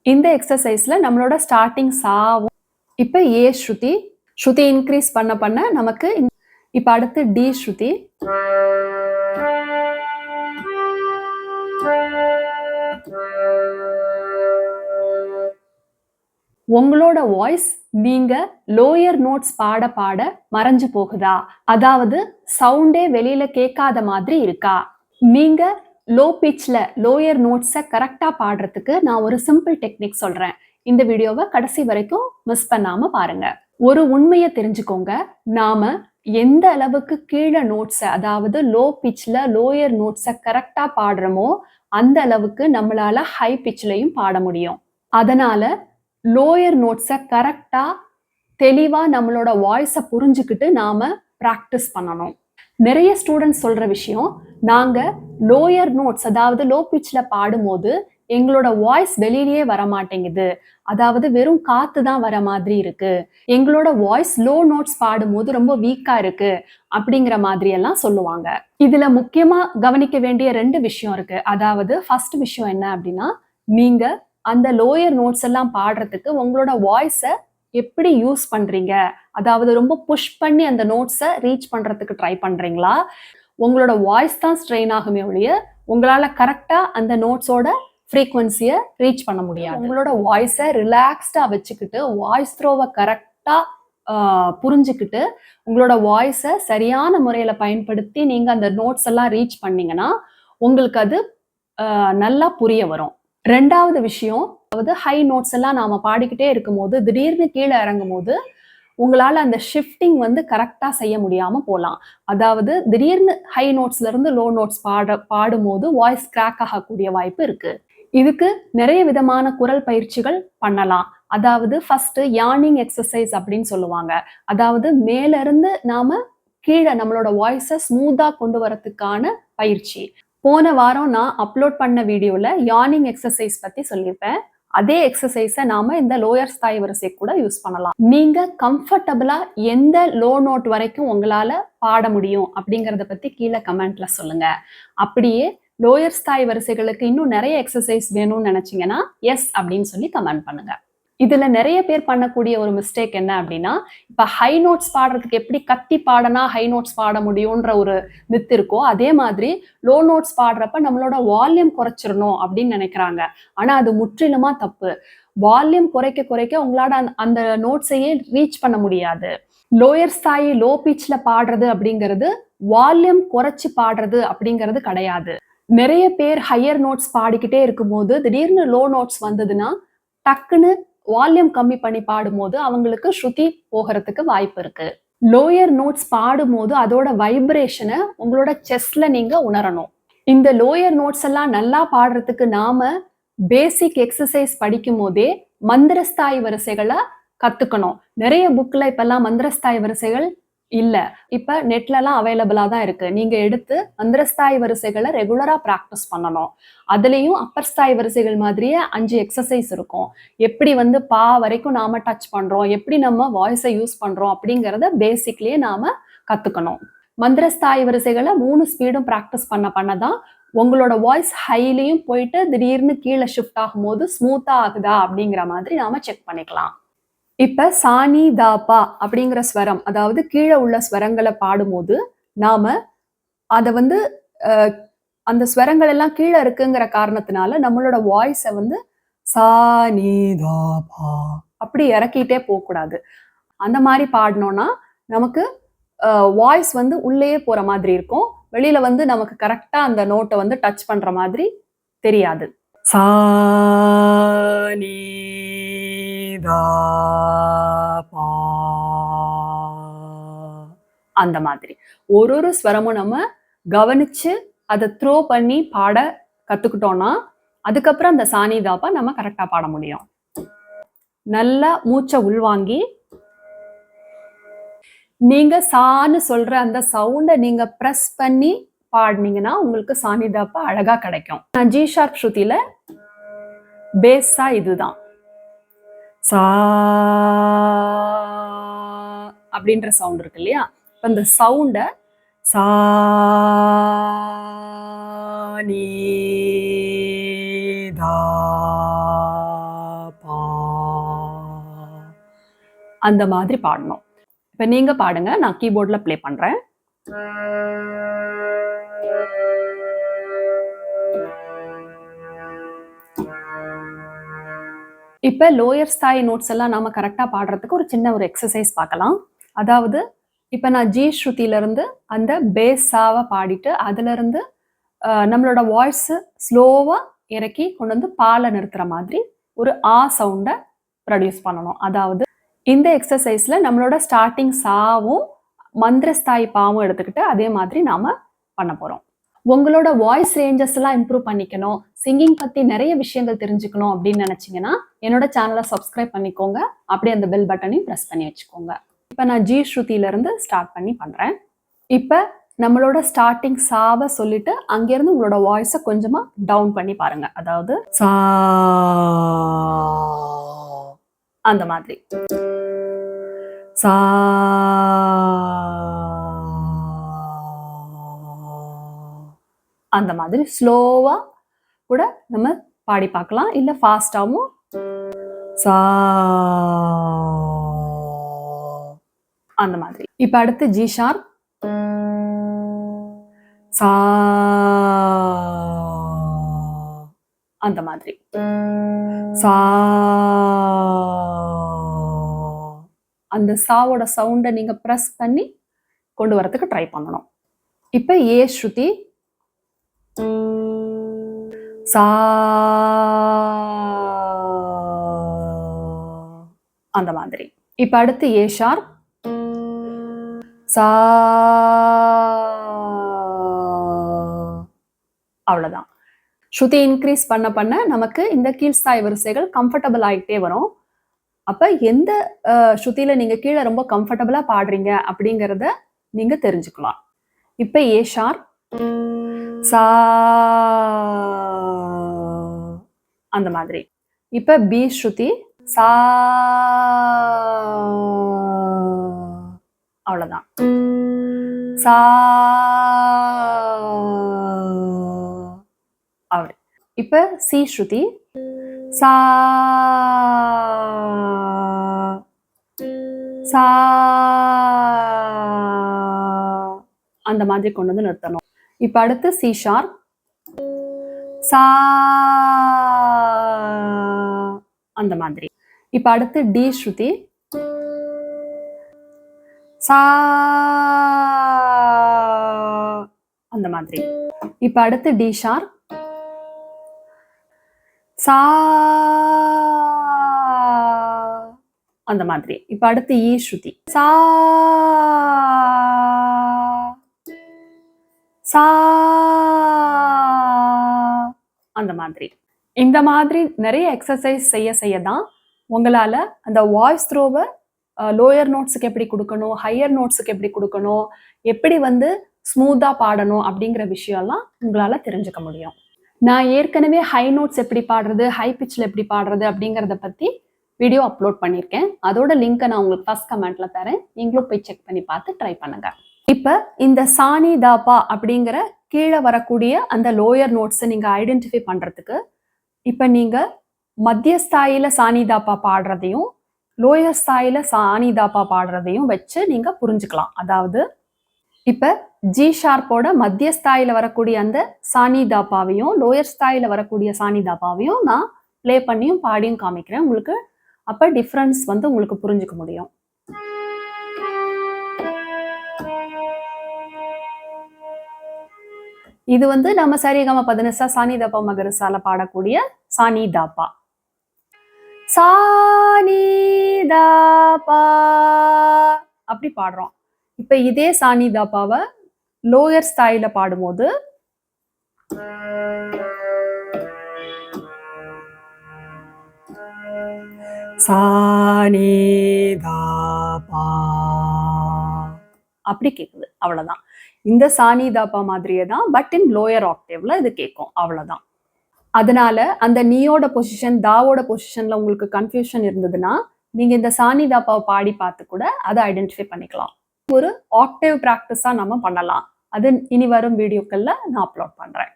இந்த எக்ஸசைஸ்ல நம்மளோட ஸ்டார்டிங் சாவும் இப்ப ஏ ஸ்ருதி ஸ்ருதி இன்க்ரீஸ் பண்ண பண்ண நமக்கு இப்ப அடுத்து டி ஸ்ருதி உங்களோட வாய்ஸ் நீங்க லோயர் நோட்ஸ் பாட பாட மறைஞ்சு போகுதா? அதாவது சவுண்டே வெளியில கேட்காத மாதிரி இருக்கா? நீங்க லோ பிச்ல லோயர் நோட்ஸை கரெக்டா பாடுறதுக்கு நான் ஒரு சிம்பிள் டெக்னிக் சொல்றேன். இந்த வீடியோவை கடைசி வரைக்கும் மிஸ் பண்ணாம பாருங்க. ஒரு உண்மையை தெரிஞ்சுக்கோங்க. நாம எந்த அளவுக்கு கீழே நோட்ஸை அதாவது லோ பிச்ல லோயர் நோட்ஸை கரெக்டா பாடுறோமோ அந்த அளவுக்கு நம்மளால ஹை பிச்லையும் பாட முடியும். அதனால லோயர் நோட்ஸை கரெக்டா தெளிவா நம்மளோட வாய்ஸை புரிஞ்சுக்கிட்டு நாம ப்ராக்டிஸ் பண்ணணும். நிறைய ஸ்டூடெண்ட்ஸ் சொல்ற விஷயம், நாங்க லோயர் நோட்ஸ் அதாவது லோ பிச்ல பாடும்போது எங்களோட வாய்ஸ் வெளியிலேயே வர மாட்டேங்குது, அதாவது வெறும் காத்து தான் வர மாதிரி இருக்கு, எங்களோட வாய்ஸ் லோ நோட்ஸ் பாடும்போது ரொம்ப வீக்கா இருக்கு அப்படிங்கிற மாதிரி எல்லாம் சொல்லுவாங்க. இதுல முக்கியமா கவனிக்க வேண்டிய 2 விஷயம் இருக்கு. அதாவது ஃபர்ஸ்ட் விஷயம் என்ன அப்படின்னா, நீங்க அந்த லோயர் நோட்ஸ் எல்லாம் பாடுறதுக்கு உங்களோட வாய்ஸை எப்படி யூஸ் பண்றீங்க, அதாவது ரொம்ப புஷ் பண்ணி அந்த நோட்ஸை ரீச் பண்றதுக்கு ட்ரை பண்றீங்களா, உங்களோட வாய்ஸ் தான் ஸ்ட்ரெயின் ஆகுமே ஒழிய உங்களால கரெக்டா அந்த நோட்ஸோட ஃப்ரீக்வன்சியை ரீச் பண்ண முடியாது. உங்களோட வாய்ஸை ரிலாக்ஸ்டா வச்சுக்கிட்டு வாய்ஸ் த்ரோவை கரெக்டா புரிஞ்சுக்கிட்டு உங்களோட வாய்ஸை சரியான முறையில பயன்படுத்தி நீங்க அந்த நோட்ஸ் எல்லாம் ரீச் பண்ணீங்கன்னா உங்களுக்கு அது நல்லா புரிய வரும். 2வது விஷயம், அதாவது ஹை நோட்ஸ் எல்லாம் நாம பாடிக்கிட்டே இருக்கும்போது திடீர்னு கீழே இறங்கும் போது உங்களால அந்த ஷிஃப்டிங் கரெக்டா செய்ய முடியாம போகலாம். அதாவது திடீர்னு ஹை நோட்ஸ்ல இருந்து லோ நோட்ஸ் பாடும்போது வாய்ஸ் கிராக் ஆகக்கூடிய வாய்ப்பு இருக்கு. இதுக்கு நிறைய விதமான குரல் பயிற்சிகள் பண்ணலாம். அதாவது ஃபர்ஸ்ட் யார்னிங் எக்ஸசைஸ் அப்படின்னு சொல்லுவாங்க. அதாவது மேல இருந்து நாம கீழே நம்மளோட வாய்ஸை ஸ்மூத்தா கொண்டு வரதுக்கான பயிற்சி. போன வாரம் நான் அப்லோட் பண்ண வீடியோல யார்னிங் எக்ஸசைஸ் பத்தி சொல்லியிருப்பேன். அதே எக்ஸசைஸை நாம இந்த லோயர் ஸ்தாய் வரிசை கூட யூஸ் பண்ணலாம். நீங்க கம்ஃபர்டபுளா எந்த லோ நோட் வரைக்கும் உங்களால பாட முடியும் அப்படிங்கறத பத்தி கீழே கமெண்ட்ல சொல்லுங்க. அப்படியே லோயர் ஸ்தாய் வரிசைகளுக்கு இன்னும் நிறைய எக்ஸசைஸ் வேணும்னு நினைச்சீங்கன்னா எஸ் அப்படின்னு சொல்லி கமெண்ட் பண்ணுங்க. இதுல நிறைய பேர் பண்ணக்கூடிய ஒரு மிஸ்டேக் என்ன அப்படின்னா, இப்ப ஹை நோட்ஸ் பாடுறதுக்கு எப்படி கத்தி பாடனா ஹை நோட்ஸ் பாட முடியும்ன்ற ஒரு மித் இருக்கோ அதே மாதிரி லோ நோட்ஸ் பாடுறப்ப நம்மளோட வால்யூம் குறைச்சிடணும் அப்படின்னு நினைக்கிறாங்க. ஆனா அது முற்றிலுமா தப்பு. வால்யூம் குறைக்க குறைக்க உங்களால அந்த நோட்ஸையே ரீச் பண்ண முடியாது. லோயர் ஸ்தாயி லோ பிச்ல பாடுறது அப்படிங்கிறது வால்யூம் குறைச்சு பாடுறது அப்படிங்கிறது கிடையாது. நிறைய பேர் ஹையர் நோட்ஸ் பாடிக்கிட்டே இருக்கும்போது திடீர்னு லோ நோட்ஸ் வந்ததுன்னா டக்குன்னு வால்யூம் கம்மி பண்ணி பாடும்போது அவங்களுக்கு ஸ்ருதி போகிறதுக்கு வாய்ப்பு இருக்கு. லோயர் நோட்ஸ் பாடும்போது அதோட வைப்ரேஷனை உங்களோட செஸ்ட்ல நீங்க உணரணும். இந்த லோயர் நோட்ஸ் எல்லாம் நல்லா பாடுறதுக்கு நாம பேசிக் எக்ஸசைஸ் படிக்கும் போதே மந்திரஸ்தாய் வரிசைகளை கத்துக்கணும். நிறைய புக்ல இப்பெல்லாம் மந்திரஸ்தாய் வரிசைகள் இல்ல, இப்ப நெட்ல எல்லாம் அவைலபிளா தான் இருக்கு. நீங்க எடுத்து மந்திரஸ்தாய் வரிசைகளை ரெகுலரா பிராக்டிஸ் பண்ணணும். அதுலயும் அப்பர் ஸ்தாய் வரிசைகள் மாதிரியே 5 எக்ஸசைஸ் இருக்கும். எப்படி பா வரைக்கும் நாம டச் பண்றோம், எப்படி நம்ம வாய்ஸை யூஸ் பண்றோம் அப்படிங்கறத பேசிக்லயே நாம கத்துக்கணும். மந்திரஸ்தாய் வரிசைகளை 3 ஸ்பீடும் பிராக்டிஸ் பண்ணதான் உங்களோட வாய்ஸ் ஹைலையும் போயிட்டு திடீர்னு கீழே ஷிஃப்ட் ஆகும்போது ஸ்மூத்தா ஆகுதா அப்படிங்கிற மாதிரி நாம செக் பண்ணிக்கலாம். இப்ப சாணி தாப்பா அப்படிங்கிற ஸ்வரம், அதாவது கீழே உள்ள ஸ்வரங்களை பாடும்போது நாம அத அந்த ஸ்வரங்கள் எல்லாம் கீழே இருக்குங்கிற காரணத்தினால நம்மளோட வாய்ஸை சாணி தாப்பா அப்படி இறக்கிட்டே போகக்கூடாது. அந்த மாதிரி பாடினோம்னா நமக்கு வாய்ஸ் உள்ளேயே போற மாதிரி இருக்கும். வெளியில நமக்கு கரெக்டா அந்த நோட்டை டச் பண்ற மாதிரி தெரியாது. சாணி அந்த மாதிரி ஒரு ஸ்வரமும் நம்ம கவனிச்சு அதை த்ரோ பண்ணி பாட கத்துக்கிட்டோம்னா அதுக்கப்புறம் அந்த சாணி தாப்பா நம்ம கரெக்டா பாட முடியும். நல்லா மூச்சை உள்வாங்கி நீங்க சான்னு சொல்ற அந்த சவுண்டை நீங்க பிரஸ் பண்ணி பாடினீங்கன்னா உங்களுக்கு சாணி தாப்பா அழகா கிடைக்கும். ஜி ஷார்ப் ஸ்ருதியில பேஸா இதுதான் சா அப்படின்ற சவுண்ட் இருக்கு இல்லையா? இப்ப இந்த சவுண்ட சா நீ தா அந்த மாதிரி பாடணும். இப்ப நீங்க பாடுங்க, நான் கீபோர்ட்ல ப்ளே பண்றேன். இப்ப லோயர் ஸ்தாயி நோட்ஸ் எல்லாம் நாம கரெக்டா பாடுறதுக்கு ஒரு சின்ன ஒரு எக்ஸசைஸ் பார்க்கலாம். அதாவது இப்ப நான் ஜி ஸ்ருதியில இருந்து அந்த பேஸ் சாவ பாடிட்டு அதுல இருந்து நம்மளோட வாய்ஸ் ஸ்லோவா இறக்கி கொண்டு வந்து பால நிறுத்துற மாதிரி ஒரு ஆ சவுண்ட ப்ரொடியூஸ் பண்ணணும். அதாவது இந்த எக்ஸசைஸ்ல நம்மளோட ஸ்டார்டிங் சாவும் மந்திரஸ்தாயி பாவும் எடுத்துக்கிட்டு அதே மாதிரி நாம பண்ண போறோம். உங்களோட வாய்ஸ் ரேஞ்சஸ் எல்லாம் இம்ப்ரூவ் பண்ணிக்கணும், சிங்கிங் பத்தி நிறைய விஷயங்கள் தெரிஞ்சுக்கணும் அப்படின்னு நினைச்சீங்கன்னா என்னோட சேனலை சப்ஸ்கிரைப் பண்ணிக்கோங்க. அப்படியே அந்த பெல் பட்டனையும் ப்ரெஸ் பண்ணி வச்சுக்கோங்க. இப்ப நான் ஜி ஸ்ருதியில இருந்து ஸ்டார்ட் பண்ணி பண்றேன். இப்ப நம்மளோட ஸ்டார்டிங் சாவை சொல்லிட்டு அங்கிருந்து உங்களோட வாய்ஸை கொஞ்சமா டவுன் பண்ணி பாருங்க. அதாவது சா அந்த மாதிரி, சா அந்த மாதிரி ஸ்லோவா கூட நம்ம பாடி பார்க்கலாம், இல்ல ஃபாஸ்டாவும் சா அந்த மாதிரி. இப்ப அடுத்து ஜி ஷார்ப், சா அந்த மாதிரி, சா அந்த சாவோட சவுண்டை நீங்க பிரஸ் பண்ணி கொண்டு வரதுக்கு ட்ரை பண்ணணும். இப்ப ஏ ஸ்ருதி, சா அந்த மாதிரி. இப்ப அடுத்து ஏ ஷார்ப், சா அவ்வளவுதான். ஸ்ருதி இன்க்ரீஸ் பண்ண பண்ண நமக்கு இந்த கீழ்ஸ்தாய் வரிசைகள் கம்ஃபர்டபுள் ஆகிட்டே வரும். அப்ப எந்த ஸ்ருதியில நீங்க கீழே ரொம்ப கம்ஃபர்டபுளா பாடுறீங்க அப்படிங்கிறத நீங்க தெரிஞ்சுக்கலாம். இப்ப ஏ ஷார்ப், சா அந்த மாதிரி. இப்ப பி ஸ்ருதி, சா அவ்வளவுதான், சா அப்படி. இப்ப சி ஸ்ருதி, சா சா அந்த மாதிரி கொண்டு வந்து நிறுத்தணும். இப்ப அடுத்து சி ஷார்ப், சா அந்த மாதிரி. இப்ப அடுத்து டி ஸ்ருதி, சா அந்த மாதிரி. இப்ப அடுத்து டி ஷார்ப், சா அந்த மாதிரி. இப்ப அடுத்து ஈ ஸ்ருதி, சா சா அந்த மாதிரி. இந்த மாதிரி நிறைய எக்ஸசைஸ் செய்ய தான் உங்களால அந்த வாய்ஸ் த்ரோவை லோயர் நோட்ஸுக்கு எப்படி கொடுக்கணும், ஹையர் நோட்ஸுக்கு எப்படி கொடுக்கணும், எப்படி வந்து ஸ்மூத்தா பாடணும் அப்படிங்கிற விஷயம்லாம் உங்களால தெரிஞ்சுக்க முடியும். நான் ஏற்கனவே ஹை நோட்ஸ் எப்படி பாடுறது, ஹை பிச்சில் எப்படி பாடுறது அப்படிங்கிறத பத்தி வீடியோ அப்லோட் பண்ணியிருக்கேன். அதோட லிங்கை நான் உங்களுக்கு ஃபர்ஸ்ட் கமெண்ட்ல தரேன், நீங்களும் போய் செக் பண்ணி பார்த்து ட்ரை பண்ணுங்க. இப்ப இந்த சானி தாப்பா அப்படிங்கிற கீழே வரக்கூடிய அந்த லோயர் நோட்ஸை நீங்க ஐடென்டிஃபை பண்றதுக்கு இப்ப நீங்க மத்திய ஸ்தாயில சானி தாப்பா பாடுறதையும் லோயர் ஸ்தாயில சானி தாப்பா பாடுறதையும் வச்சு நீங்க புரிஞ்சுக்கலாம். அதாவது இப்ப ஜி ஷார்ப்போட மத்திய ஸ்தாயில வரக்கூடிய அந்த சானி தாப்பாவையும் லோயர் ஸ்தாயில வரக்கூடிய சானி தாப்பாவையும் நான் ப்ளே பண்ணியும் பாடியும் காமிக்கிறேன் உங்களுக்கு. அப்ப டிஃபரன்ஸ் வந்து உங்களுக்கு புரிஞ்சுக்க முடியும். இது வந்து நம்ம சரிகம பதனிசா சானி தாப்பா மகரிசால பாடக்கூடிய சானி தாப்பா. சானி தாப்பா அப்படி பாடுறோம். இப்ப இதே சானி தாப்பாவை லோயர் ஸ்தாயில பாடும்போது சானி தாப்பா அப்படி கேக்குது. அவ்வளவுதான். இந்த சானி தாப்பா மாதிரியே தான், பட் இன் லோயர் ஆக்டேவ்ல இது கேட்கும். அவ்வளவுதான். அதனால அந்த நீயோட பொசிஷன் தாவோட பொசிஷன்ல உங்களுக்கு கன்ஃபியூஷன் இருந்ததுன்னா நீங்க இந்த சானி தாப்பாவை பாடி பார்த்து கூட அதை ஐடென்டிஃபை பண்ணிக்கலாம். ஒரு ஆக்டேவ் பிராக்டிஸா நம்ம பண்ணலாம். அது இனி வரும் வீடியோக்கள்ல நான் அப்லோட் பண்றேன்.